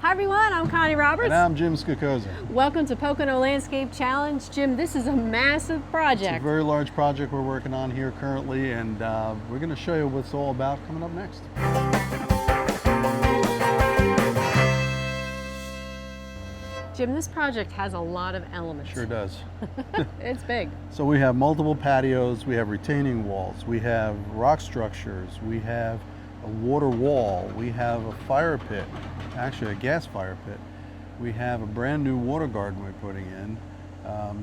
Hi everyone, I'm Connie Roberts. And I'm Jim Skokoza. Welcome to Pocono Landscape Challenge. Jim, this is a massive project. It's a very large project we're working on here currently, and we're going to show you what it's all about coming up next. Jim, this project has a lot of elements. Sure does. It's big. So we have multiple patios, we have retaining walls, we have rock structures, we have a water wall, we have a fire pit, actually a gas fire pit. We have a brand new water garden we're putting in,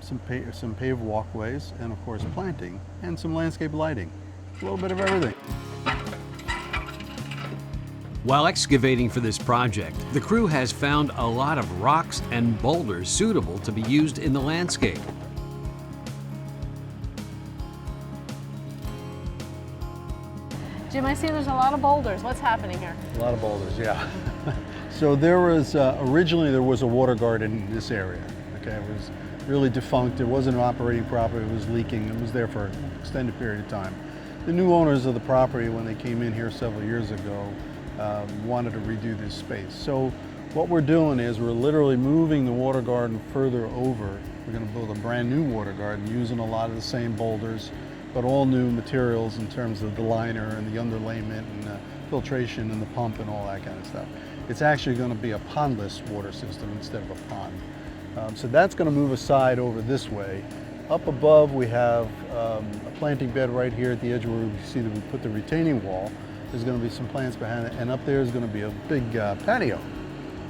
some paved walkways, and of course planting, and some landscape lighting. A little bit of everything. While excavating for this project, the crew has found a lot of rocks and boulders suitable to be used in the landscape. Jim, I see there's a lot of boulders. What's happening here? A lot of boulders, yeah. So there was, originally there was a water garden in this area. Okay, it was really defunct. It wasn't operating properly. It was leaking. It was there for an extended period of time. The new owners of the property, when they came in here several years ago, wanted to redo this space. So what we're doing is we're literally moving the water garden further over. We're going to build a brand new water garden using a lot of the same boulders, but all new materials in terms of the liner and the underlayment and filtration and the pump and all that kind of stuff. It's actually going to be a pondless water system instead of a pond. So that's going to move aside over this way. Up above we have a planting bed right here at the edge where we see that we put the retaining wall. There's going to be some plants behind it, and up there is going to be a big patio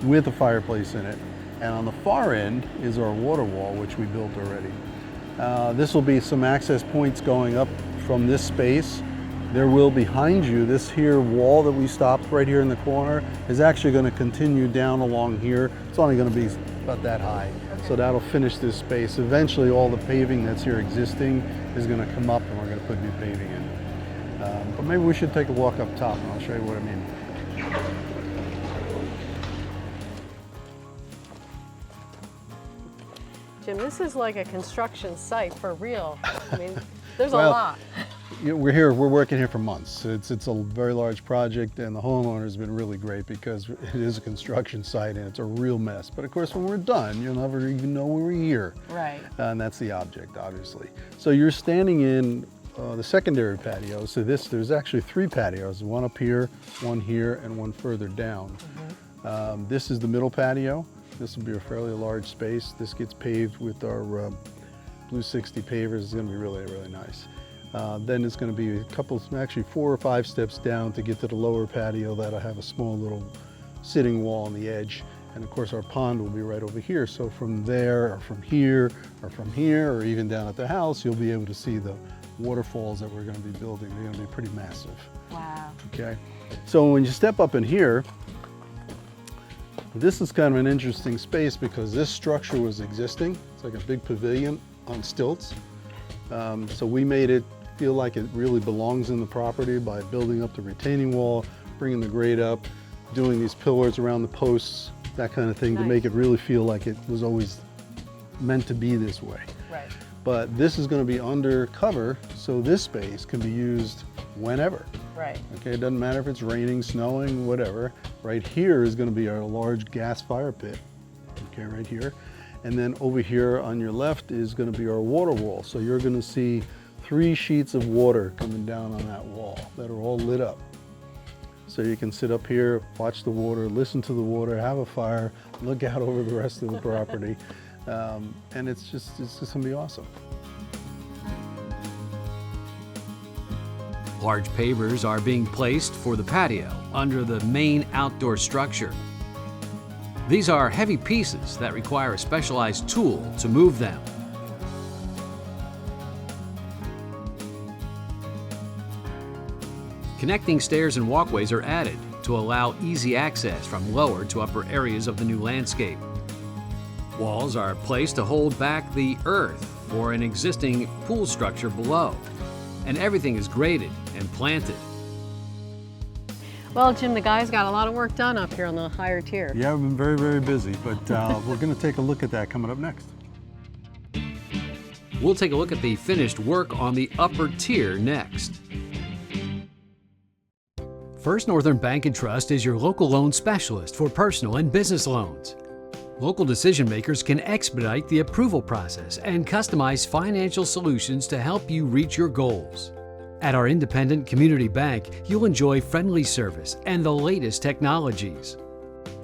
with a fireplace in it. And on the far end is our water wall, which we built already. This will be some access points going up from this space. There will, behind you, this here wall that we stopped right here in the corner is actually going to continue down along here. It's only going to be about that high. Okay. So that'll finish this space. Eventually all the paving that's here existing is going to come up and we're going to put new paving in. But maybe we should take a walk up top and I'll show you what I mean. Jim, this is like a construction site for real. I mean, there's a lot. You know, we're working here for months. It's a very large project, and the homeowner has been really great because it is a construction site and it's a real mess. But of course, when we're done, you'll never even know we were here. Right. And that's the object, obviously. So you're standing in the secondary patio. So there's actually 3 patios, one up here, one here, and one further down. Mm-hmm. This is the middle patio. This will be a fairly large space. This gets paved with our Blue 60 pavers. It's going to be really, really nice. Then it's going to be a couple, actually 4 or 5 steps down to get to the lower patio that'll have a small little sitting wall on the edge. And of course our pond will be right over here. So from there, or from here, or even down at the house, you'll be able to see the waterfalls that we're going to be building. They're going to be pretty massive. Wow. Okay. So when you step up in here, this is kind of an interesting space because this structure was existing. It's like a big pavilion on stilts. So we made it feel like it really belongs in the property by building up the retaining wall, bringing the grade up, doing these pillars around the posts, that kind of thing, nice, to make it really feel like it was always meant to be this way. Right. But this is going to be under cover, so this space can be used whenever. Right. Okay, it doesn't matter if it's raining, snowing, whatever. Right here is going to be our large gas fire pit. Okay, right here. And then over here on your left is going to be our water wall. So you're going to see 3 sheets of water coming down on that wall that are all lit up. So you can sit up here, watch the water, listen to the water, have a fire, look out over the rest of the property. And it's just going to be awesome. Large pavers are being placed for the patio under the main outdoor structure. These are heavy pieces that require a specialized tool to move them. Connecting stairs and walkways are added to allow easy access from lower to upper areas of the new landscape. Walls are placed to hold back the earth for an existing pool structure below, and everything is graded and planted. Well, Jim, the guys got a lot of work done up here on the higher tier. Yeah, we've been very, very busy, but we're going to take a look at that coming up next. We'll take a look at the finished work on the upper tier next. First Northern Bank and Trust is your local loan specialist for personal and business loans. Local decision makers can expedite the approval process and customize financial solutions to help you reach your goals. At our independent community bank, you'll enjoy friendly service and the latest technologies.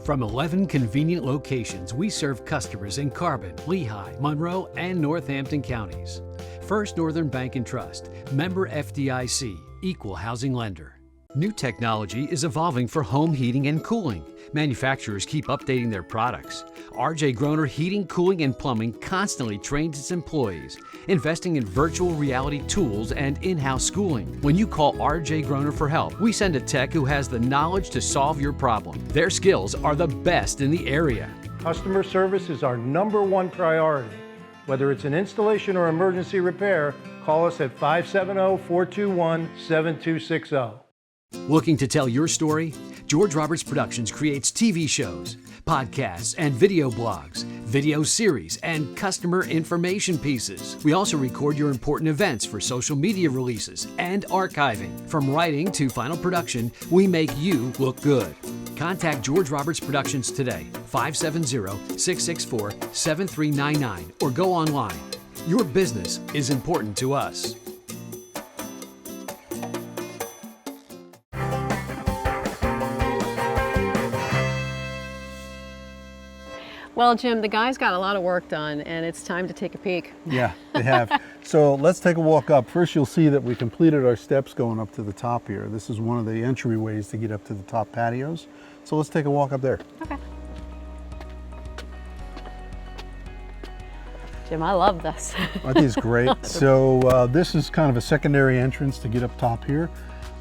From 11 convenient locations, we serve customers in Carbon, Lehigh, Monroe, and Northampton counties. First Northern Bank and Trust, member FDIC, equal housing lender. New technology is evolving for home heating and cooling. Manufacturers keep updating their products. RJ Groner Heating, Cooling, and Plumbing constantly trains its employees, investing in virtual reality tools and in-house schooling. When you call RJ Groner for help, we send a tech who has the knowledge to solve your problem. Their skills are the best in the area. Customer service is our #1 priority. Whether it's an installation or emergency repair, call us at 570-421-7260. Looking to tell your story? George Roberts Productions creates TV shows, podcasts, and video blogs, video series, and customer information pieces. We also record your important events for social media releases and archiving. From writing to final production, we make you look good. Contact George Roberts Productions today, 570-664-7399, or go online. Your business is important to us. Well, Jim, the guys got a lot of work done, and it's time to take a peek. Yeah, they have. So let's take a walk up. First, you'll see that we completed our steps going up to the top here. This is one of the entryways to get up to the top patios. So let's take a walk up there. Okay. Jim, I love this. I think it's great. So this is kind of a secondary entrance to get up top here.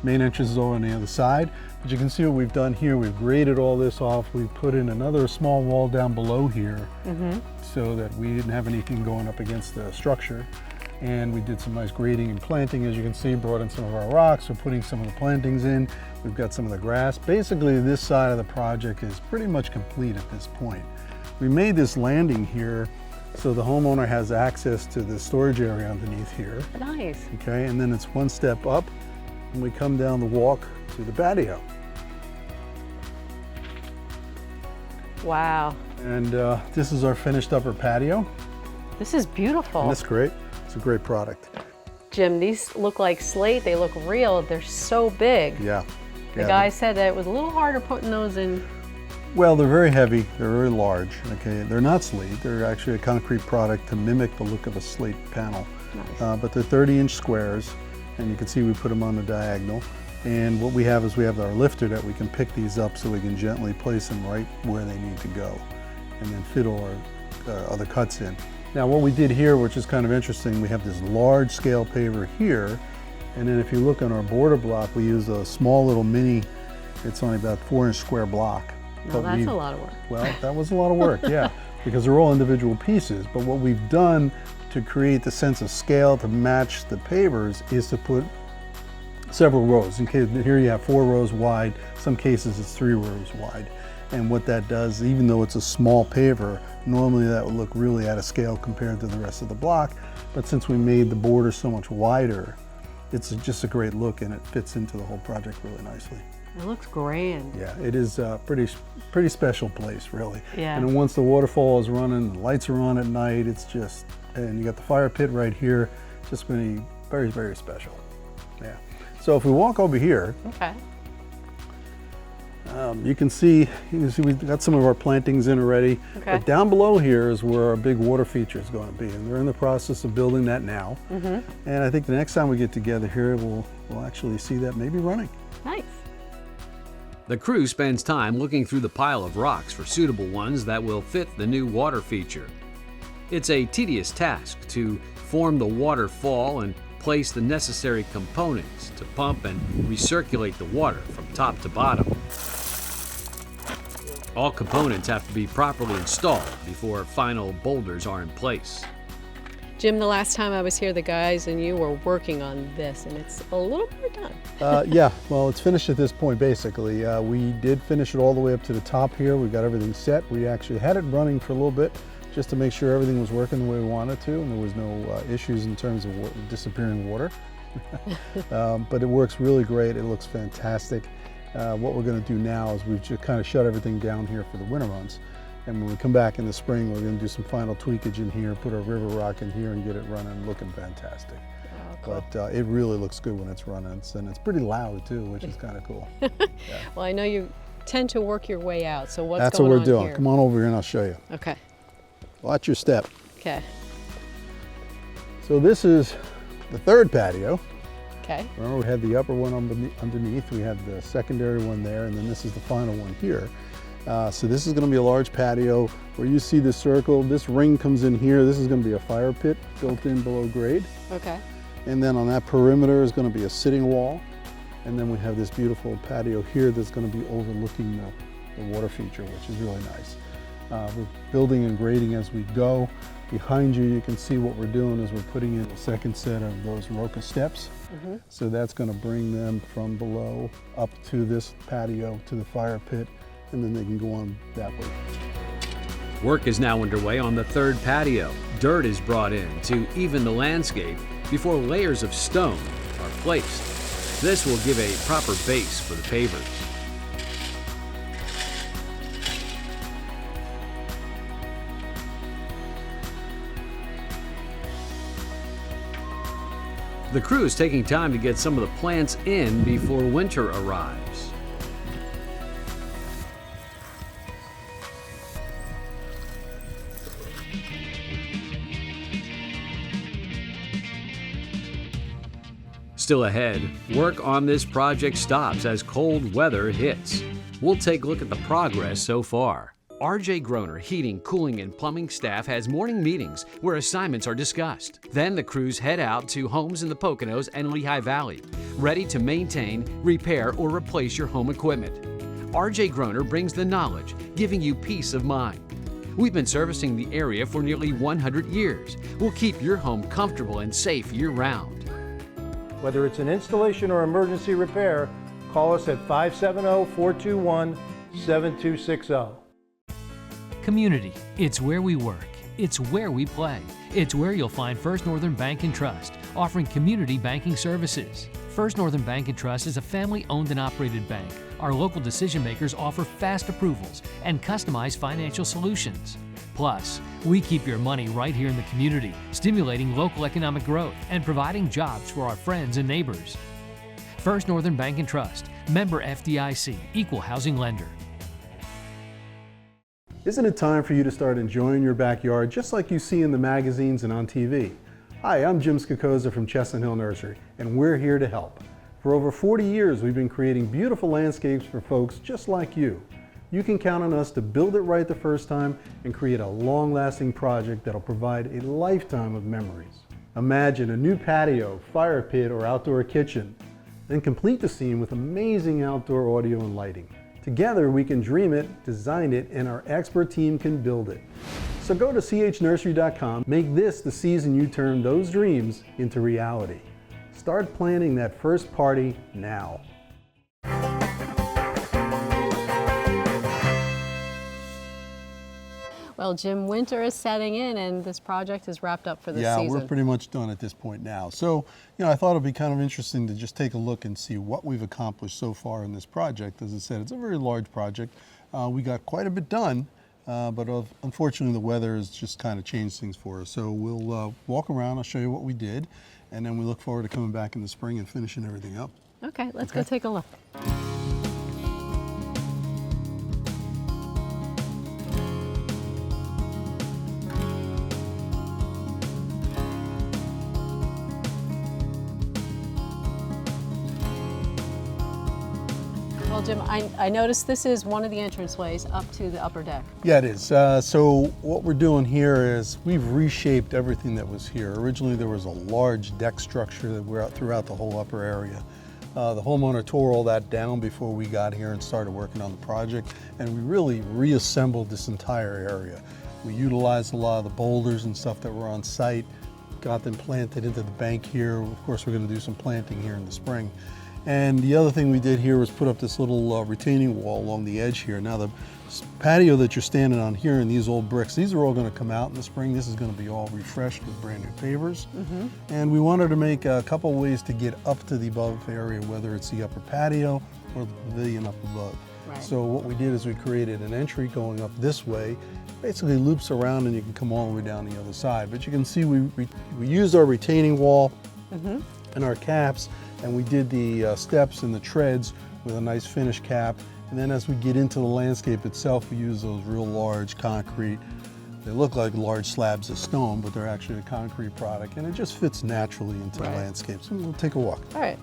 Main entrance is over on the other side. But you can see what we've done here. We've graded all this off. We've put in another small wall down below here so that we didn't have anything going up against the structure. And we did some nice grading and planting, as you can see, brought in some of our rocks. We're putting some of the plantings in. We've got some of the grass. Basically, this side of the project is pretty much complete at this point. We made this landing here so the homeowner has access to the storage area underneath here. Nice. Okay, and then it's one step up and we come down the walk to the patio. Wow. And this is our finished upper patio. This is beautiful. And that's great. It's a great product. Jim, these look like slate. They look real. They're so big. Yeah. The guy said that it was a little harder putting those in. Well, they're very heavy. They're very large. Okay, they're not slate. They're actually a concrete product to mimic the look of a slate panel. Nice. But they're 30-inch squares, and you can see we put them on the diagonal. And what we have is we have our lifter that we can pick these up so we can gently place them right where they need to go, and then fit all our other cuts in. Now, what we did here, which is kind of interesting, we have this large scale paver here, and then if you look on our border block, we use a small little mini. It's only about 4-inch square block. No, that's a lot of work. Well, that was a lot of work, yeah, because they're all individual pieces. But what we've done to create the sense of scale to match the pavers is to put several rows. In case here you have 4 rows wide, some cases it's 3 rows wide. And what that does, even though it's a small paver, normally that would look really out of scale compared to the rest of the block. But since we made the border so much wider, it's just a great look and it fits into the whole project really nicely. It looks grand. Yeah, it is a pretty special place, really. Yeah. And then once the waterfall is running, the lights are on at night, it's just, and you got the fire pit right here, just going to be very, very special. Yeah. So if we walk over here, Okay. you can see we've got some of our plantings in already. Okay. But down below here is where our big water feature is going to be, and they're in the process of building that now. And I think the next time we get together here, we'll actually see that maybe running. Nice. The crew spends time looking through the pile of rocks for suitable ones that will fit the new water feature. It's a tedious task to form the waterfall and place the necessary components to pump and recirculate the water from top to bottom. All components have to be properly installed before final boulders are in place. Jim, the last time I was here, the guys and you were working on this, and it's a little more done. Yeah, well, it's finished at this point, basically. We did finish it all the way up to the top here. We got everything set. We actually had it running for a little bit just to make sure everything was working the way we wanted to, and there was no issues in terms of disappearing water. But it works really great. It looks fantastic. what we're going to do now is we've just kind of shut everything down here for the winter months. And when we come back in the spring, we're going to do some final tweakage in here, put our river rock in here and get it running, looking fantastic. Oh, cool. But it really looks good when it's running, and it's pretty loud too, which is kind of cool. Yeah. Well, I know you tend to work your way out, so what's That's going what on we're doing. here? Come on over here and I'll show you. Okay. Watch your step. Okay. So this is the third patio. Okay. Remember, we had the upper one underneath, we have the secondary one there, and then this is the final one here. So this is going to be a large patio where you see the circle. This ring comes in here. This is going to be a fire pit built in below grade. Okay. And then on that perimeter is going to be a sitting wall. And then we have this beautiful patio here that's going to be overlooking the water feature, which is really nice. We're building and grading as we go. Behind you can see what we're doing is we're putting in a second set of those Roca steps. Mm-hmm. So that's going to bring them from below up to this patio to the fire pit, and then they can go on that way. Work is now underway on the third patio. Dirt is brought in to even the landscape before layers of stone are placed. This will give a proper base for the pavers. The crew is taking time to get some of the plants in before winter arrives. Still ahead, work on this project stops as cold weather hits. We'll take a look at the progress so far. RJ Groner Heating, Cooling, and Plumbing staff has morning meetings where assignments are discussed. Then the crews head out to homes in the Poconos and Lehigh Valley, ready to maintain, repair, or replace your home equipment. RJ Groner brings the knowledge, giving you peace of mind. We've been servicing the area for nearly 100 years. We'll keep your home comfortable and safe year-round. Whether it's an installation or emergency repair, call us at 570-421-7260. Community. It's where we work. It's where we play. It's where you'll find First Northern Bank and Trust, offering community banking services. First Northern Bank and Trust is a family-owned and operated bank. Our local decision makers offer fast approvals and customized financial solutions. Plus, we keep your money right here in the community, stimulating local economic growth and providing jobs for our friends and neighbors. First Northern Bank and Trust, member FDIC, equal housing lender. Isn't it time for you to start enjoying your backyard just like you see in the magazines and on TV? Hi, I'm Jim Skakoza from Chestnut Hill Nursery, and we're here to help. For over 40 years, we've been creating beautiful landscapes for folks just like you. You can count on us to build it right the first time and create a long-lasting project that'll provide a lifetime of memories. Imagine a new patio, fire pit, or outdoor kitchen. Then complete the scene with amazing outdoor audio and lighting. Together we can dream it, design it, and our expert team can build it. So go to chnursery.com, make this the season you turn those dreams into reality. Start planning that first party now. Well, Jim, winter is setting in and this project is wrapped up for the season. Yeah, we're pretty much done at this point now. So, I thought it'd be kind of interesting to just take a look and see what we've accomplished so far in this project. As I said, it's a very large project. We got quite a bit done, but unfortunately the weather has just kind of changed things for us. So we'll walk around, I'll show you what we did, and then we look forward to coming back in the spring and finishing everything up. Okay, let's go take a look. Well, Jim, I noticed this is one of the entranceways up to the upper deck. Yeah, it is. So what we're doing here is we've reshaped everything that was here. Originally there was a large deck structure that we're throughout the whole upper area. The homeowner tore all that down before we got here and started working on the project, and we really reassembled this entire area. We utilized a lot of the boulders and stuff that were on site, got them planted into the bank here. Of course, we're going to do some planting here in the spring. And the other thing we did here was put up this little retaining wall along the edge here. Now the patio that you're standing on here and these old bricks, these are all going to come out in the spring. This is going to be all refreshed with brand new pavers. And we wanted to make a couple ways to get up to the above area, whether it's the upper patio for the pavilion up above. Right. So what we did is we created an entry going up this way, basically loops around and you can come all the way down the other side. But you can see we used our retaining wall and our caps, and we did the steps and the treads with a nice finish cap. And then as we get into the landscape itself, we use those real large concrete. They look like large slabs of stone, but they're actually a concrete product, and it just fits naturally into the landscape. So we'll take a walk. All right.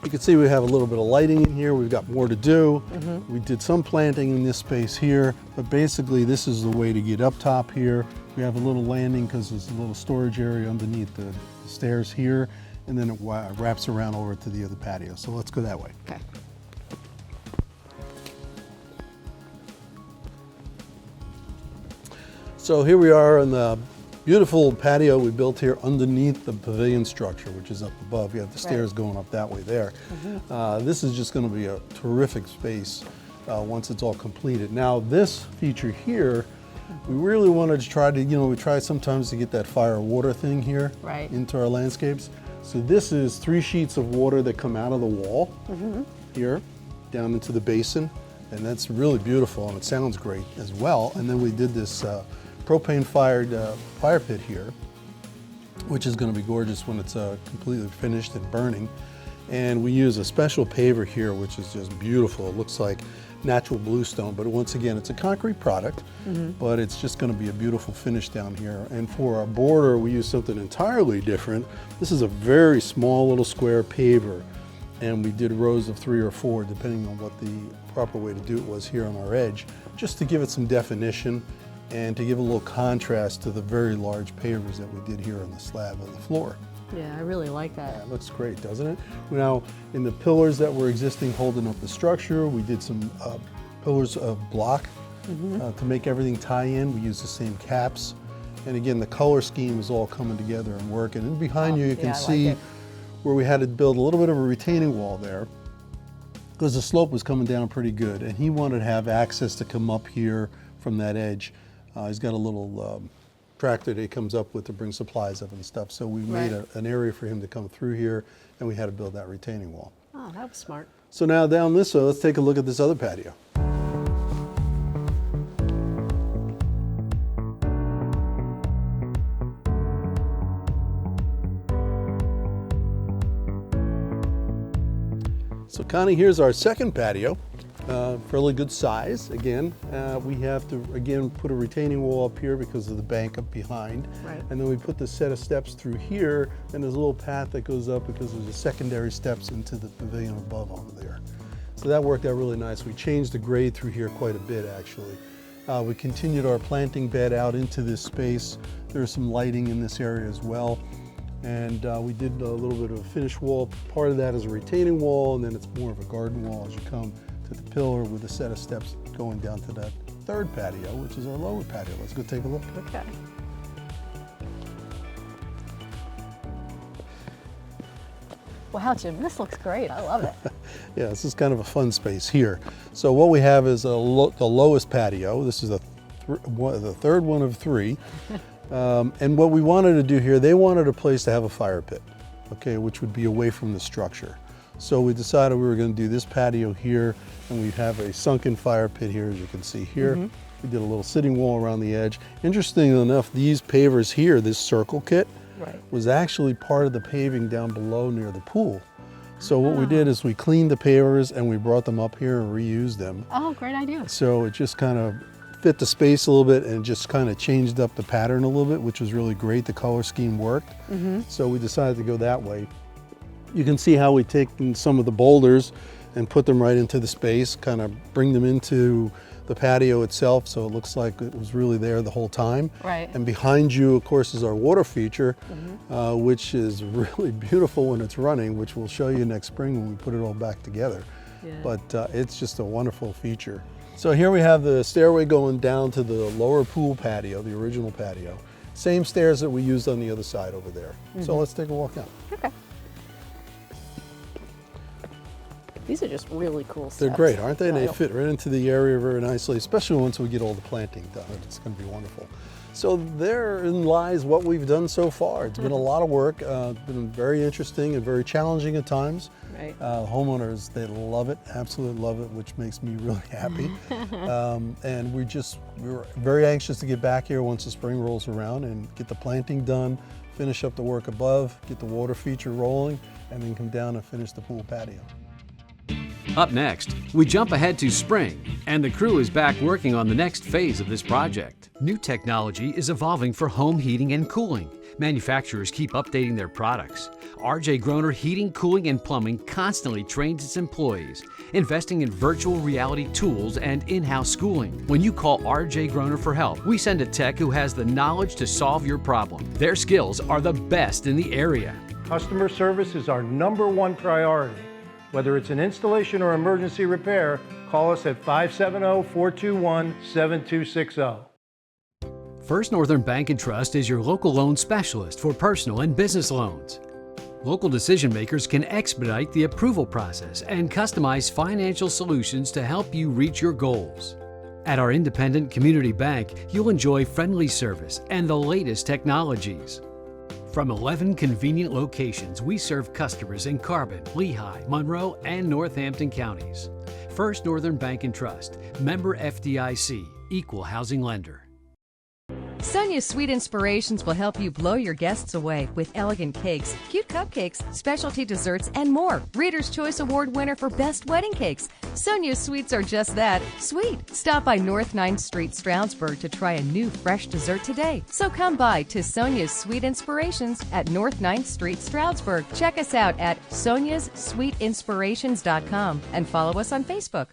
You can see we have a little bit of lighting in here. We've got more to do. We did some planting in this space here, but basically this is the way to get up top here. We have a little landing because there's a little storage area underneath the stairs here, and then it wraps around over to the other patio. So let's go that way. Okay. So here we are in the beautiful patio we built here underneath the pavilion structure, which is up above. You have the stairs going up that way there. This is just going to be a terrific space once it's all completed. Now this feature here, we really wanted to try to, we try sometimes to get that fire water thing here into our landscapes. So this is 3 sheets of water that come out of the wall here down into the basin, and that's really beautiful and it sounds great as well. And then we did this propane fired fire pit here, which is going to be gorgeous when it's completely finished and burning. And we use a special paver here, which is just beautiful. It looks like natural bluestone, but once again, it's a concrete product, but it's just going to be a beautiful finish down here. And for our border, we use something entirely different. This is a very small little square paver, and we did rows of 3 or 4, depending on what the proper way to do it was here on our edge, just to give it some definition and to give a little contrast to the very large pavers that we did here on the slab of the floor. Yeah, I really like that. Yeah, it looks great, doesn't it? Now, in the pillars that were existing holding up the structure, we did some pillars of block to make everything tie in. We used the same caps. And again, the color scheme is all coming together and working. And behind you can see where we had to build a little bit of a retaining wall there because the slope was coming down pretty good. And he wanted to have access to come up here from that edge. He's got a little tractor that he comes up with to bring supplies up and stuff. So we made an area for him to come through here, and we had to build that retaining wall. Oh, that was smart. So now down this way, let's take a look at this other patio. So Connie, here's our second patio. Fairly good size. Again, we have to put a retaining wall up here because of the bank up behind. And then we put the set of steps through here, and there's a little path that goes up because there's a secondary steps into the pavilion above over there. So that worked out really nice. We changed the grade through here quite a bit, actually. We continued our planting bed out into this space. There's some lighting in this area as well. And we did a little bit of a finish wall. Part of that is a retaining wall, and then it's more of a garden wall as you come to the pillar with a set of steps going down to that third patio, which is our lower patio. Let's go take a look. Okay. Wow, Jim, this looks great. I love it. Yeah, this is kind of a fun space here. So what we have is the lowest patio. This is the third one of 3. And what we wanted to do here, they wanted a place to have a fire pit, okay, which would be away from the structure. So we decided we were going to do this patio here, and we have a sunken fire pit here, as you can see here. We did a little sitting wall around the edge. Interestingly enough, these pavers here, this circle kit, was actually part of the paving down below near the pool. So what we did is we cleaned the pavers and we brought them up here and reused them. Oh, great idea. So it just kind of fit the space a little bit and just kind of changed up the pattern a little bit, which was really great. The color scheme worked. So we decided to go that way. You can see how we take some of the boulders and put them right into the space, kind of bring them into the patio itself so it looks like it was really there the whole time. And behind you, of course, is our water feature, which is really beautiful when it's running, which we'll show you next spring when we put it all back together. But it's just a wonderful feature. So here we have the stairway going down to the lower pool patio, the original patio. Same stairs that we used on the other side over there. So let's take a walk out. Okay. These are just really cool steps. They're great, aren't they? And they fit right into the area very nicely, especially once we get all the planting done. It's going to be wonderful. So therein lies what we've done so far. It's been a lot of work. It's been very interesting and very challenging at times. Right. Homeowners, they love it, absolutely love it, which makes me really happy. And we were very anxious to get back here once the spring rolls around and get the planting done, finish up the work above, get the water feature rolling, and then come down and finish the pool patio. Up next, we jump ahead to spring, and the crew is back working on the next phase of this project. New technology is evolving for home heating and cooling. Manufacturers keep updating their products. RJ Groner Heating, Cooling, and Plumbing constantly trains its employees, investing in virtual reality tools and in-house schooling. When you call RJ Groner for help, we send a tech who has the knowledge to solve your problem. Their skills are the best in the area. Customer service is our #1 priority. Whether it's an installation or emergency repair, call us at 570-421-7260. First Northern Bank and Trust is your local loan specialist for personal and business loans. Local decision makers can expedite the approval process and customize financial solutions to help you reach your goals. At our independent community bank, you'll enjoy friendly service and the latest technologies. From 11 convenient locations, we serve customers in Carbon, Lehigh, Monroe, and Northampton counties. First Northern Bank and Trust, member FDIC, equal housing lender. Sonia's Sweet Inspirations will help you blow your guests away with elegant cakes, cute cupcakes, specialty desserts, and more. Reader's Choice Award winner for Best Wedding Cakes. Sonia's Sweets are just that, sweet. Stop by North 9th Street, Stroudsburg to try a new fresh dessert today. So come by to Sonia's Sweet Inspirations at North 9th Street, Stroudsburg. Check us out at soniassweetinspirations.com and follow us on Facebook.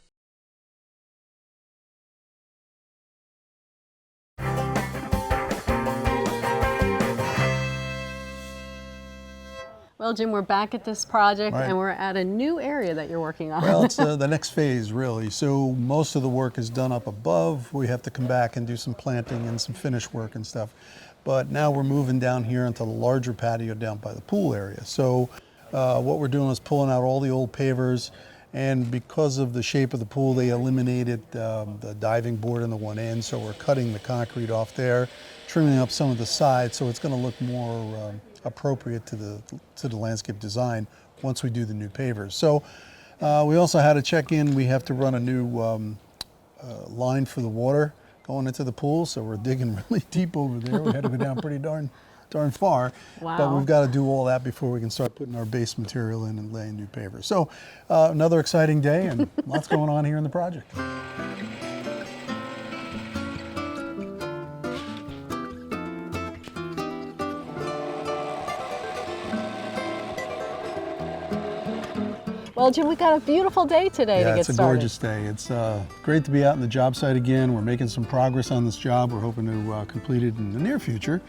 Well, Jim, we're back at this project, Right. and we're at a new area that you're working on. Well, it's the next phase, really. So most of the work is done up above. We have to come back and do some planting and some finish work and stuff. But now we're moving down here into the larger patio down by the pool area. So what we're doing is pulling out all the old pavers, and because of the shape of the pool, they eliminated the diving board in the one end, so we're cutting the concrete off there, trimming up some of the sides, so it's going to look more appropriate to the landscape design once we do the new pavers. So we also had to check in. We have to run a new line for the water going into the pool, so we're digging really deep over there. We had to go down pretty darn far. Wow. But we've got to do all that before we can start putting our base material in and laying new pavers. So another exciting day and lots going on here in the project. Well, Jim, we got a beautiful day today to Yeah, get it's a started. gorgeous day. It's great to be out in the job site again. We're making some progress on this job. We're hoping to complete it in the near future.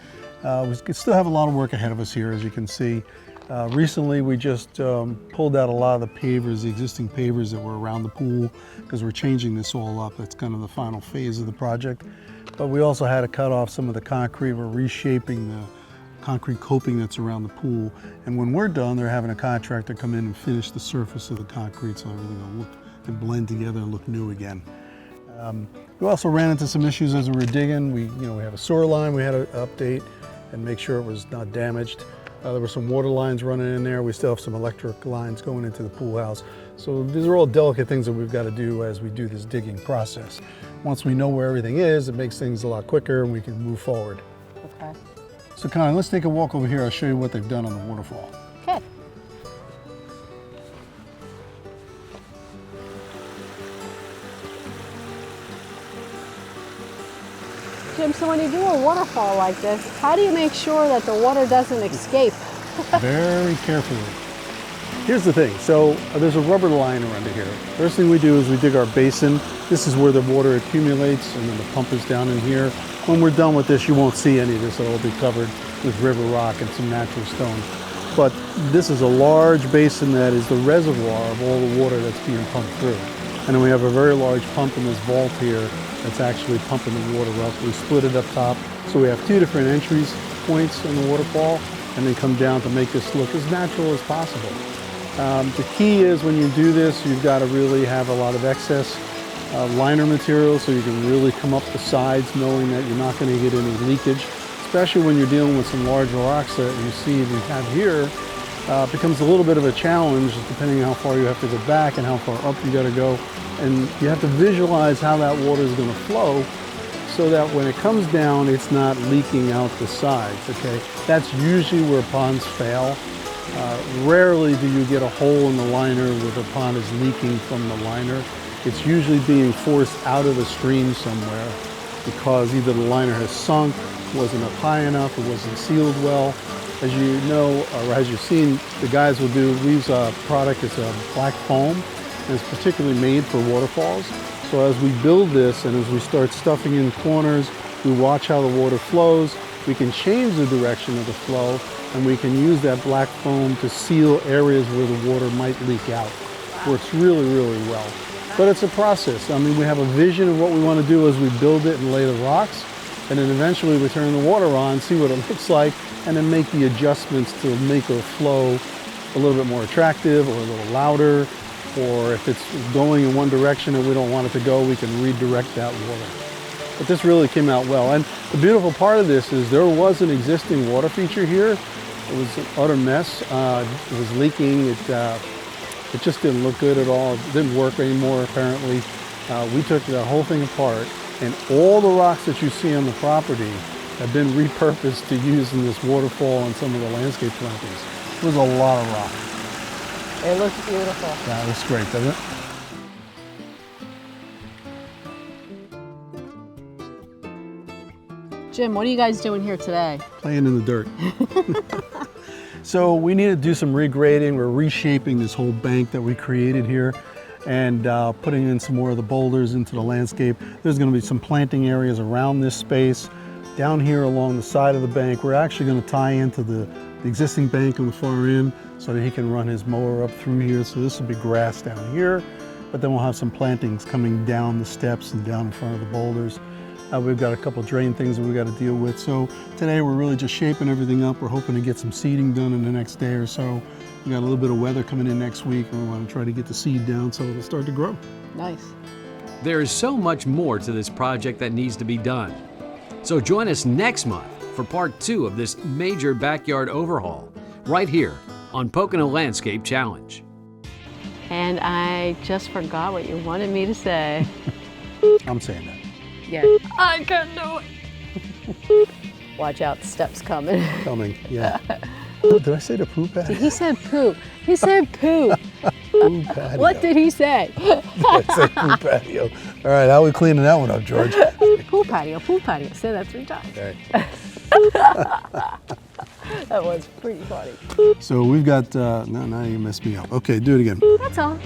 We still have a lot of work ahead of us here, as you can see. Recently, we just pulled out a lot of the pavers, the existing pavers that were around the pool, because we're changing this all up. That's kind of the final phase of the project. But we also had to cut off some of the concrete. We're reshaping the concrete coping that's around the pool. And when we're done, they're having a contractor come in and finish the surface of the concrete so everything will look and blend together and look new again. We also ran into some issues as we were digging. We have a sewer line we had to update and make sure it was not damaged. There were some water lines running in there. We still have some electric lines going into the pool house. So these are all delicate things that we've got to do as we do this digging process. Once we know where everything is, it makes things a lot quicker and we can move forward. Okay. So Connie, let's take a walk over here. I'll show you what they've done on the waterfall. Okay. Jim, so when you do a waterfall like this, how do you make sure that the water doesn't escape? Very carefully. Here's the thing. So there's a rubber line under here. First thing we do is we dig our basin. This is where the water accumulates, and then the pump is down in here. When we're done with this, you won't see any of this. It'll be covered with river rock and some natural stone. But this is a large basin that is the reservoir of all the water that's being pumped through. And then we have a very large pump in this vault here that's actually pumping the water up. We split it up top, so we have two different entries points in the waterfall, and then come down to make this look as natural as possible. The key is when you do this, you've got to really have a lot of excess liner material so you can really come up the sides knowing that you're not going to get any leakage, especially when you're dealing with some larger rocks that you see we have here. It becomes a little bit of a challenge depending on how far you have to go back and how far up you got to go. And you have to visualize how that water is going to flow so that when it comes down, it's not leaking out the sides, okay? That's usually where ponds fail. Rarely do you get a hole in the liner where the pond is leaking from the liner. It's usually being forced out of the stream somewhere because either the liner has sunk, wasn't up high enough, it wasn't sealed well. As you know, or as you've seen, the guys will do, we use a product, it's a black foam, and it's particularly made for waterfalls. So as we build this and as we start stuffing in corners, we watch how the water flows, we can change the direction of the flow, and we can use that black foam to seal areas where the water might leak out. Works really, really well. But it's a process. I mean, we have a vision of what we want to do as we build it and lay the rocks, and then eventually we turn the water on, see what it looks like, and then make the adjustments to make our flow a little bit more attractive or a little louder, or if it's going in one direction and we don't want it to go, we can redirect that water. But this really came out well. And the beautiful part of this is there was an existing water feature here. It was an utter mess. It was leaking. It just didn't look good at all. It didn't work anymore, apparently. We took the whole thing apart, and all the rocks that you see on the property have been repurposed to use in this waterfall and some of the landscape plantings. It was a lot of rock. It looks beautiful. Yeah, it looks great, doesn't it? Jim, what are you guys doing here today? Playing in the dirt. So we need to do some regrading. We're reshaping this whole bank that we created here and putting in some more of the boulders into the landscape. There's going to be some planting areas around this space. Down here along the side of the bank, we're actually going to tie into the existing bank on the far end so that he can run his mower up through here. So this will be grass down here, but then we'll have some plantings coming down the steps and down in front of the boulders. We've got a couple drain things that we've got to deal with. So today we're really just shaping everything up. We're hoping to get some seeding done in the next day or so. We got a little bit of weather coming in next week, and we want to try to get the seed down so it'll start to grow. Nice. There is so much more to this project that needs to be done. So join us next month for part 2 of this major backyard overhaul, right here on Pocono Landscape Challenge. And I just forgot what you wanted me to say. I'm saying that. Yeah. I can do it. Watch out, steps coming. Coming, yeah. Oh, did I say the poo patio? He said poo. He said poo. Poo patio. What did he say? I said poo patio. All right, how are we cleaning that one up, George? Pool patio, pool patio. Say that 3 times. Okay. That was pretty funny. So we've got, no, now you messed me up. Okay, do it again. That's all.